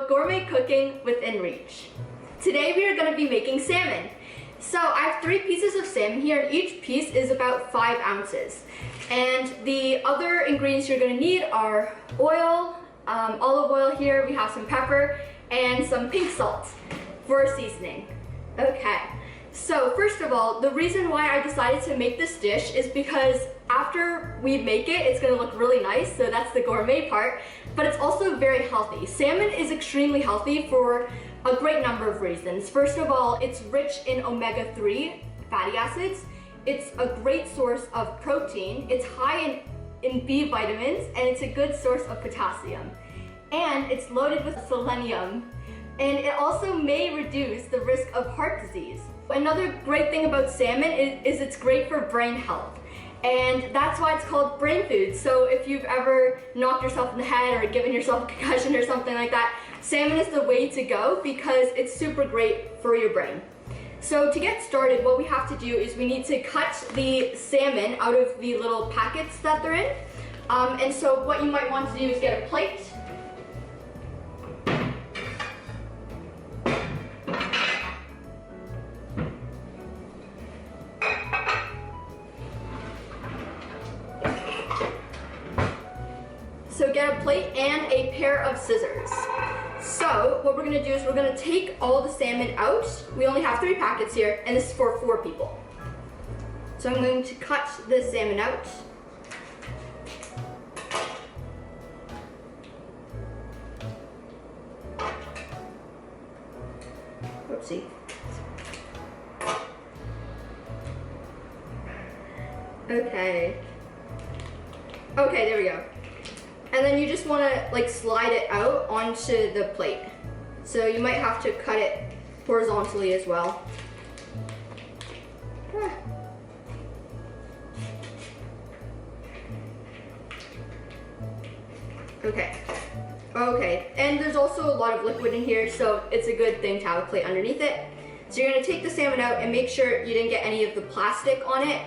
So gourmet cooking within reach. Today we are going to be making salmon. So I have 3 pieces of salmon here, and each piece is about 5 ounces. And the other ingredients you're going to need are oil, olive oil here, we have some pepper, and some pink salt for seasoning. Okay, so first of all, the reason why I decided to make this dish is because after we make it, it's going to look really nice, so that's the gourmet part, but it's also very healthy. Salmon is extremely healthy for a great number of reasons. First of all, it's rich in omega-3 fatty acids. It's a great source of protein. It's high in B vitamins, and it's a good source of potassium. And it's loaded with selenium. And it also may reduce the risk of heart disease. Another great thing about salmon is it's great for brain health. And that's why it's called brain food. So if you've ever knocked yourself in the head or given yourself a concussion or something like that, salmon is the way to go because it's super great for your brain. So to get started, what we have to do is we need to cut the salmon out of the little packets that they're in. And so what you might want to do is get a plate. So get a plate and a pair of scissors. So what we're gonna do is we're gonna take all the salmon out. We only have 3 packets here, and this is for 4 people. So I'm going to cut the salmon out. Oopsie. Okay, there we go. And then you just want to like slide it out onto the plate. So you might have to cut it horizontally as well. Okay, and there's also a lot of liquid in here, so it's a good thing to have a plate underneath it. So you're gonna take the salmon out and make sure you didn't get any of the plastic on it,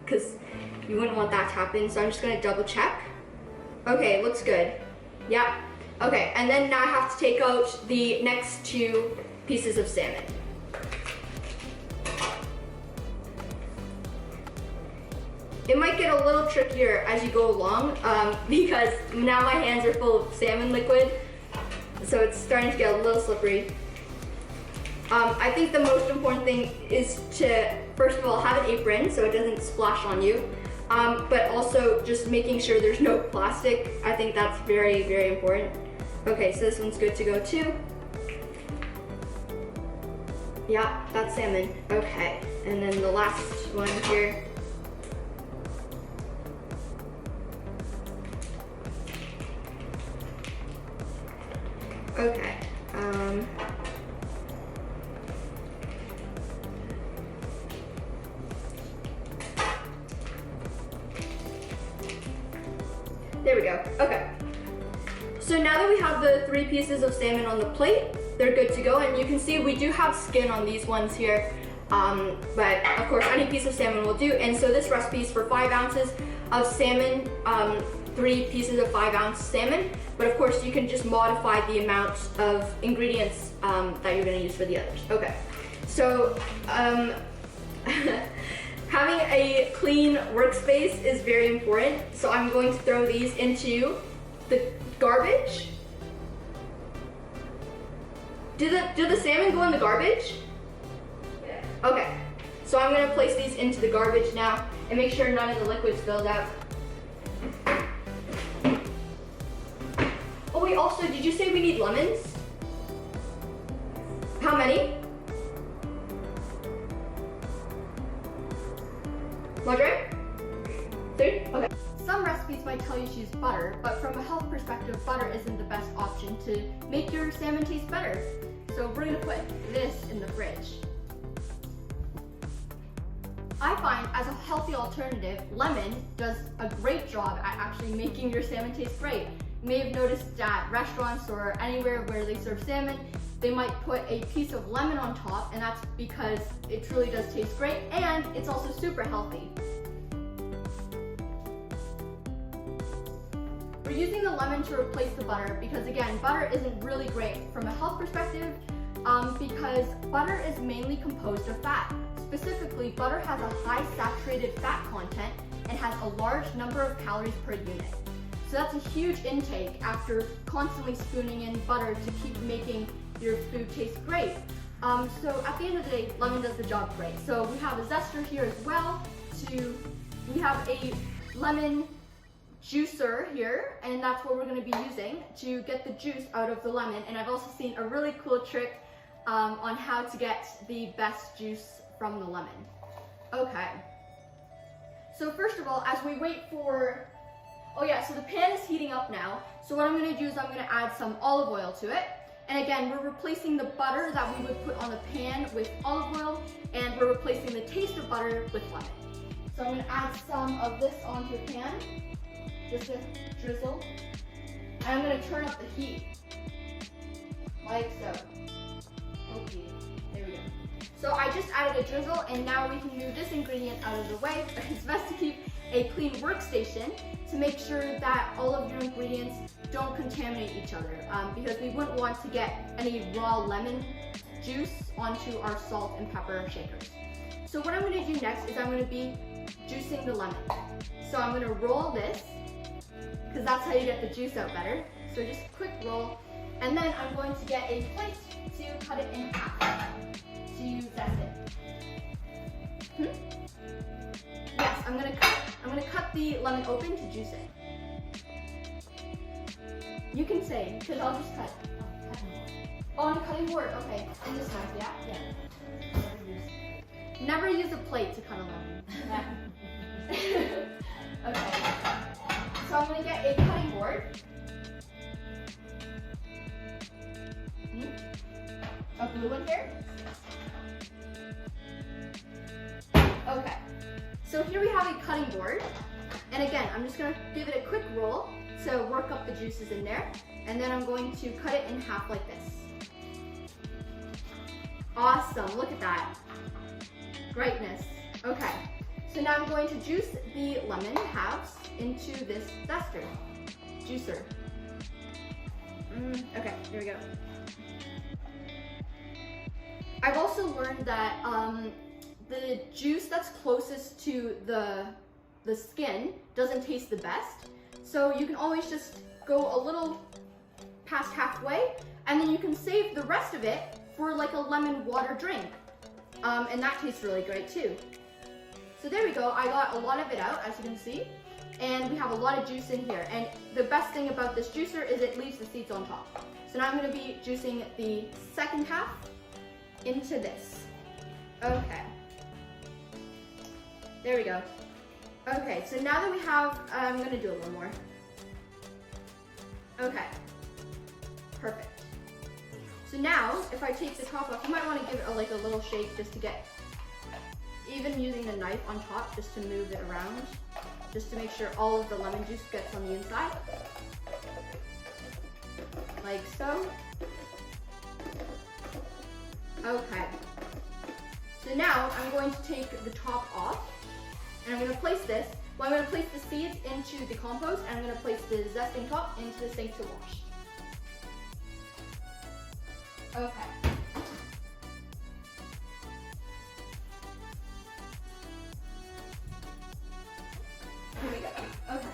because you wouldn't want that to happen. So I'm just gonna double check. Okay, looks good. Yep. Okay, and then now I have to take out the next 2 pieces of salmon. It might get a little trickier as you go along because now my hands are full of salmon liquid, so it's starting to get a little slippery. I think the most important thing is to, first of all, have an apron so it doesn't splash on you. But also just making sure there's no plastic. I think that's very, very important. Okay, so this one's good to go too. Yeah, that's salmon. Okay, and then the last one here. Okay. There we go. Okay. So now that we have the 3 pieces of salmon on the plate, they're good to go. And you can see we do have skin on these ones here. But of course, any piece of salmon will do. And so this recipe is for 5 ounces of salmon, 3 pieces of 5-ounce salmon. But of course, you can just modify the amount of ingredients that you're going to use for the others. Okay. So having a clean workspace is very important, so I'm going to throw these into the garbage. Do the salmon go in the garbage? Yeah. Okay, so I'm gonna place these into the garbage now and make sure none of the liquid spills out. Oh wait, also, did you say we need lemons? How many? Madre? 3? Okay. Some recipes might tell you to use butter, but from a health perspective, butter isn't the best option to make your salmon taste better. So we're gonna put this in the fridge. I find as a healthy alternative, lemon does a great job at actually making your salmon taste great. You may have noticed at restaurants or anywhere where they serve salmon, they might put a piece of lemon on top, and that's because it truly does taste great, and it's also super healthy. We're using the lemon to replace the butter because, again, butter isn't really great from a health perspective because butter is mainly composed of fat. Specifically, butter has a high saturated fat content and has a large number of calories per unit. So that's a huge intake after constantly spooning in butter to keep making your food taste great. So at the end of the day, lemon does the job great. So we have a zester here as well. We have a lemon juicer here, and that's what we're going to be using to get the juice out of the lemon. And I've also seen a really cool trick on how to get the best juice from the lemon. Okay. So first of all, as we wait for, so the pan is heating up now. So what I'm going to do is I'm going to add some olive oil to it. And again, we're replacing the butter that we would put on the pan with olive oil, and we're replacing the taste of butter with lemon. So I'm going to add some of this onto the pan, just a drizzle. And I'm going to turn up the heat, like so. Okay, there we go. So I just added a drizzle, and now we can move this ingredient out of the way. It's best to keep a clean workstation to make sure that all of your ingredients don't contaminate each other because we wouldn't want to get any raw lemon juice onto our salt and pepper shakers. So what I'm going to do next is I'm going to be juicing the lemon. So I'm going to roll this because that's how you get the juice out better. So just a quick roll, and then I'm going to get a plate to cut it in half to zest it. Yes, I'm gonna cut the lemon open to juice it. You can say, because I'll just cut. Oh, on a cutting board. Okay, in this knife, yeah. Never use a plate to cut a lemon. Okay. So I'm gonna get a cutting board. A blue one here. Okay, so here we have a cutting board, and again, I'm just going to give it a quick roll to work up the juices in there, and then I'm going to cut it in half like this. Awesome, look at that. Greatness. Okay, so now I'm going to juice the lemon halves into this juicer. Okay, here we go. I've also learned that the juice that's closest to the skin doesn't taste the best. So you can always just go a little past halfway, and then you can save the rest of it for like a lemon water drink. And that tastes really great too. So there we go, I got a lot of it out, as you can see. And we have a lot of juice in here. And the best thing about this juicer is it leaves the seeds on top. So now I'm gonna be juicing the second half into this. Okay. There we go. Okay, so now that we have, I'm gonna do a little more. Okay, perfect. So now, if I take the top off, you might want to give it a little shake just to get, even using the knife on top, just to move it around, just to make sure all of the lemon juice gets on the inside. Like so. Okay. So now I'm going to take the top off, and I'm going to place this. Well, I'm going to place the seeds into the compost, and I'm going to place the zesting top into the sink to wash. Okay. Here we go. Okay.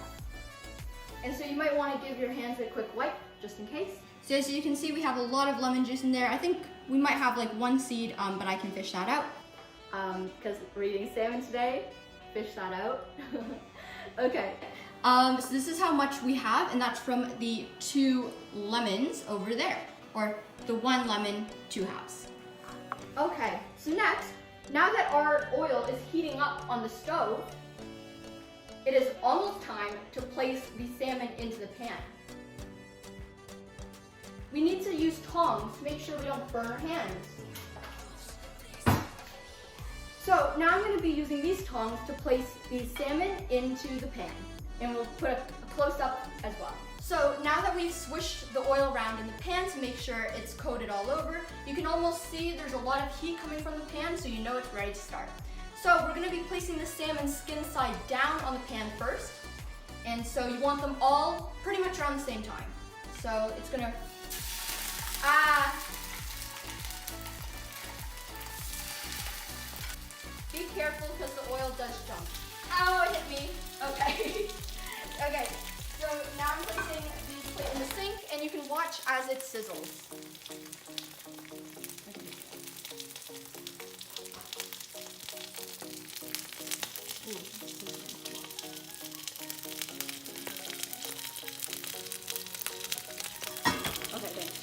And so you might want to give your hands a quick wipe, just in case. So as you can see, we have a lot of lemon juice in there. I think we might have like one seed, but I can fish that out. Because we're eating salmon today, fish that out. Okay. So this is how much we have, and that's from the 2 lemons over there, or the 1 lemon, 2 halves. Okay, so next, now that our oil is heating up on the stove, it is almost time to place the salmon into the pan. We need to use tongs to make sure we don't burn our hands. So now I'm going to be using these tongs to place the salmon into the pan, and we'll put a close-up as well. So now that we've swished the oil around in the pan to make sure it's coated all over, you can almost see there's a lot of heat coming from the pan, so you know it's ready to start. So we're going to be placing the salmon skin side down on the pan first, And so you want them all pretty much around the same time. So it's gonna, be careful because the oil does jump. Oh, it hit me. Okay. Okay, so now I'm placing the plate in the sink and you can watch as it sizzles. Okay, thanks.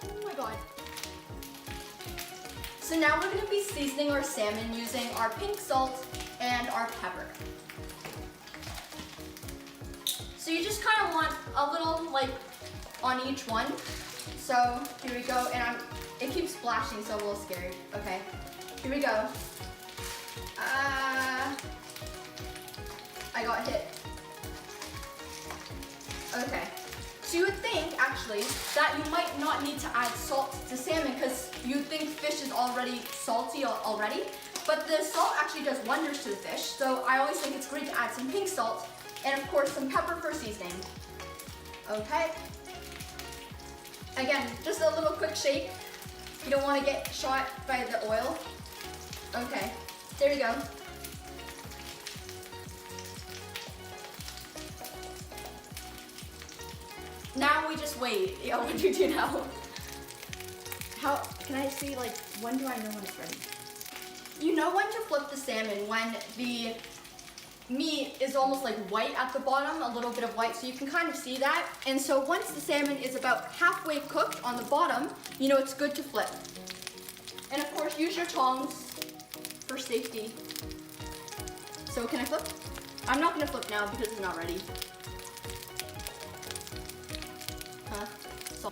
Oh my god. So now we're going to be seasoning our salmon using our pink salt and our pepper. So you just kind of want a little like on each one. So here we go, and it keeps splashing, so I'm a little scared. Okay, here we go. I got hit. Okay. So you would think, actually, that you might not need to add salt to salmon because you think fish is already salty already, but the salt actually does wonders to the fish, so I always think it's great to add some pink salt and of course some pepper for seasoning. Okay. Again, just a little quick shake. You don't want to get shot by the oil. Okay, there we go. Now we just wait. Yeah, what do you do now? How can I see, like, when do I know when it's ready? You know when to flip the salmon when the meat is almost like white at the bottom, a little bit of white, so you can kind of see that. And so once the salmon is about halfway cooked on the bottom, you know it's good to flip. And of course, use your tongs for safety. So can I flip? I'm not gonna flip now because it's not ready. So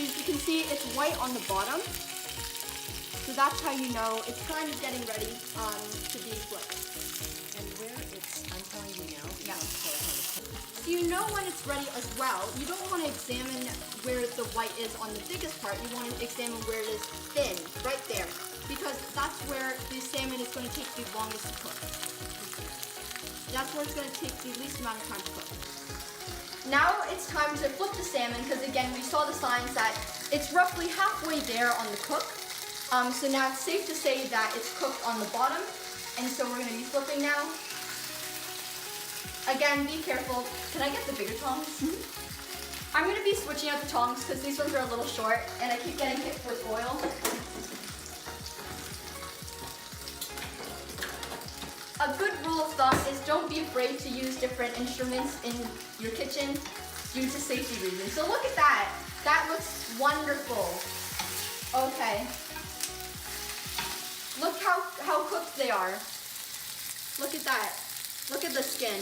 as you can see, it's white on the bottom. So that's how you know it's kind of getting ready to be flipped. And where it's, I'm telling you now, yeah. So you know when it's ready as well. You don't want to examine where the white is on the biggest part. You want to examine where it is thin, right there. Because that's where the salmon is going to take the longest to cook. That's where it's going to take the least amount of time to cook. Now it's time to flip the salmon because again we saw the signs that it's roughly halfway there on the cook. So now it's safe to say that it's cooked on the bottom, and so we're going to be flipping now. Again, be careful. Can I get the bigger tongs? Mm-hmm. I'm going to be switching out the tongs because these ones are a little short and I keep getting hit with oil. A good rule of thumb is don't be afraid to use different instruments in your kitchen due to safety reasons. So look at that. That looks wonderful. Okay. Look how cooked they are. Look at that. Look at the skin.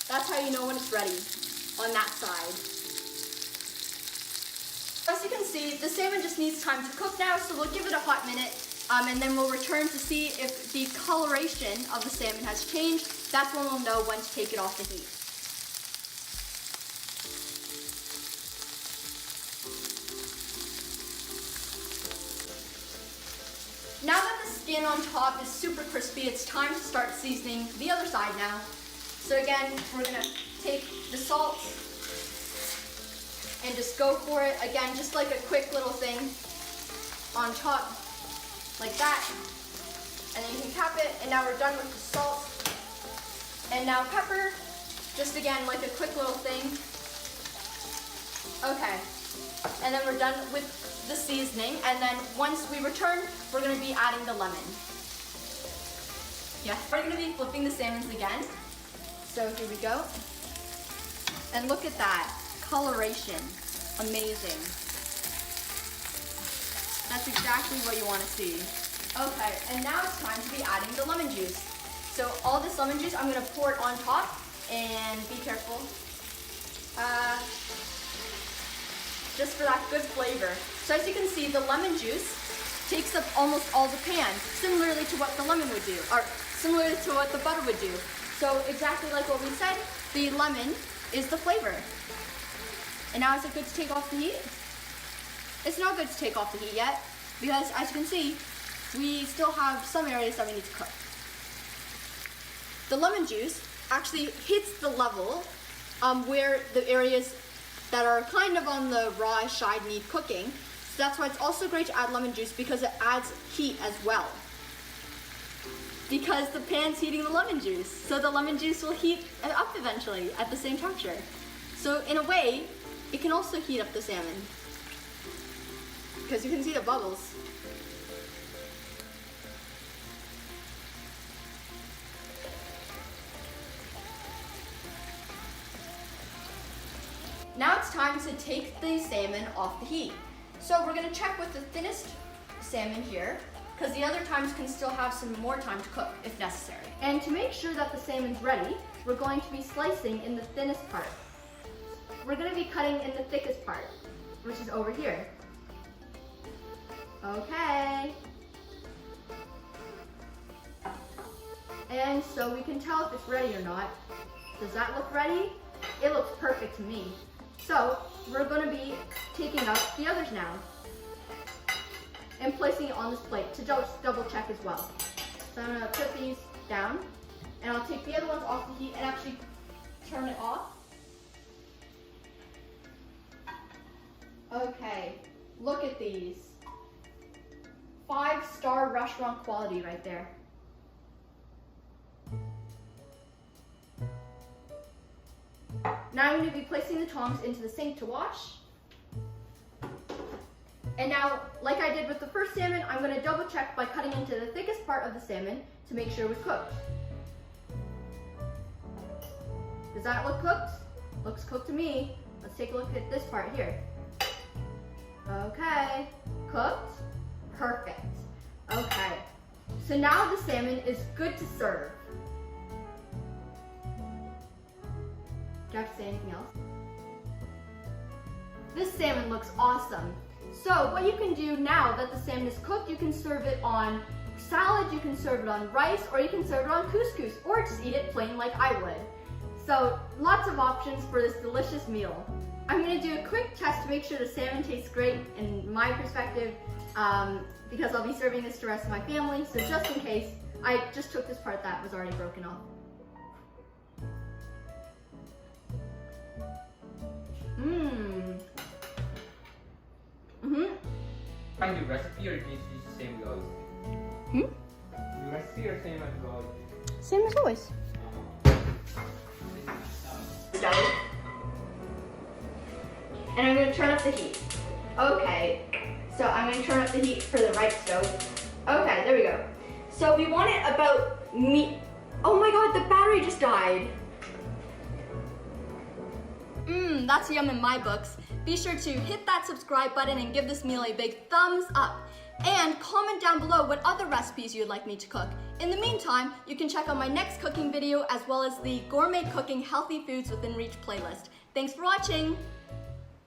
That's how you know when it's ready on that side. As you can see, the salmon just needs time to cook now, so we'll give it a hot minute. And then we'll return to see if the coloration of the salmon has changed. That's when we'll know when to take it off the heat. Now that the skin on top is super crispy, it's time to start seasoning the other side now. So again, we're gonna take the salt and just go for it. Again, just like a quick little thing on top. Like that, and then you can cap it, and now we're done with the salt. And now pepper, just again like a quick little thing. Okay, and then we're done with the seasoning, and then once we return, we're going to be adding the lemon. Yeah, we're going to be flipping the salmons again. So here we go. And look at that, coloration, amazing. That's exactly what you want to see. Okay, and now it's time to be adding the lemon juice. So all this lemon juice, I'm going to pour it on top, and be careful. just for that good flavor. So as you can see, the lemon juice takes up almost all the pan, similarly to what the lemon would do, or similarly to what the butter would do. So exactly like what we said, the lemon is the flavor. And now is it good to take off the heat? It's not good to take off the heat yet, because as you can see, we still have some areas that we need to cook. The lemon juice actually hits the level where the areas that are kind of on the raw side need cooking. So that's why it's also great to add lemon juice, because it adds heat as well. Because the pan's heating the lemon juice, so the lemon juice will heat up eventually at the same temperature. So in a way, it can also heat up the salmon, because you can see the bubbles. Now it's time to take the salmon off the heat. So we're going to check with the thinnest salmon here, because the other times can still have some more time to cook if necessary. And to make sure that the salmon's ready, we're going to be slicing in the thinnest part. We're going to be cutting in the thickest part, which is over here. Okay. And so we can tell if it's ready or not. Does that look ready? It looks perfect to me. So we're going to be taking up the others now and placing it on this plate to double check as well. So I'm going to put these down, and I'll take the other ones off the heat and actually turn it off. Okay, look at these. 5-star restaurant quality right there. Now I'm going to be placing the tongs into the sink to wash. And now, like I did with the first salmon, I'm going to double check by cutting into the thickest part of the salmon to make sure it was cooked. Does that look cooked? Looks cooked to me. Let's take a look at this part here. Okay, cooked, perfect. Okay, so now the salmon is good to serve. Do I have to say anything else? This salmon looks awesome. So what you can do now that the salmon is cooked, you can serve it on salad, you can serve it on rice, or you can serve it on couscous, or just eat it plain like I would. So lots of options for this delicious meal. I'm going to do a quick test to make sure the salmon tastes great in my perspective, because I'll be serving this to the rest of my family. So just in case, I just took this part that was already broken off. Find the recipe, or do you use the same goes? The recipe or same as goes? Same as always. And I'm going to turn up the heat. Okay, so I'm going to turn up the heat for the right stove. Okay, there we go. So we want it about oh my god, the battery just died. That's yum in my books. Be sure to hit that subscribe button and give this meal a big thumbs up. And comment down below what other recipes you'd like me to cook. In the meantime, you can check out my next cooking video as well as the Gourmet Cooking Healthy Foods Within Reach playlist. Thanks for watching!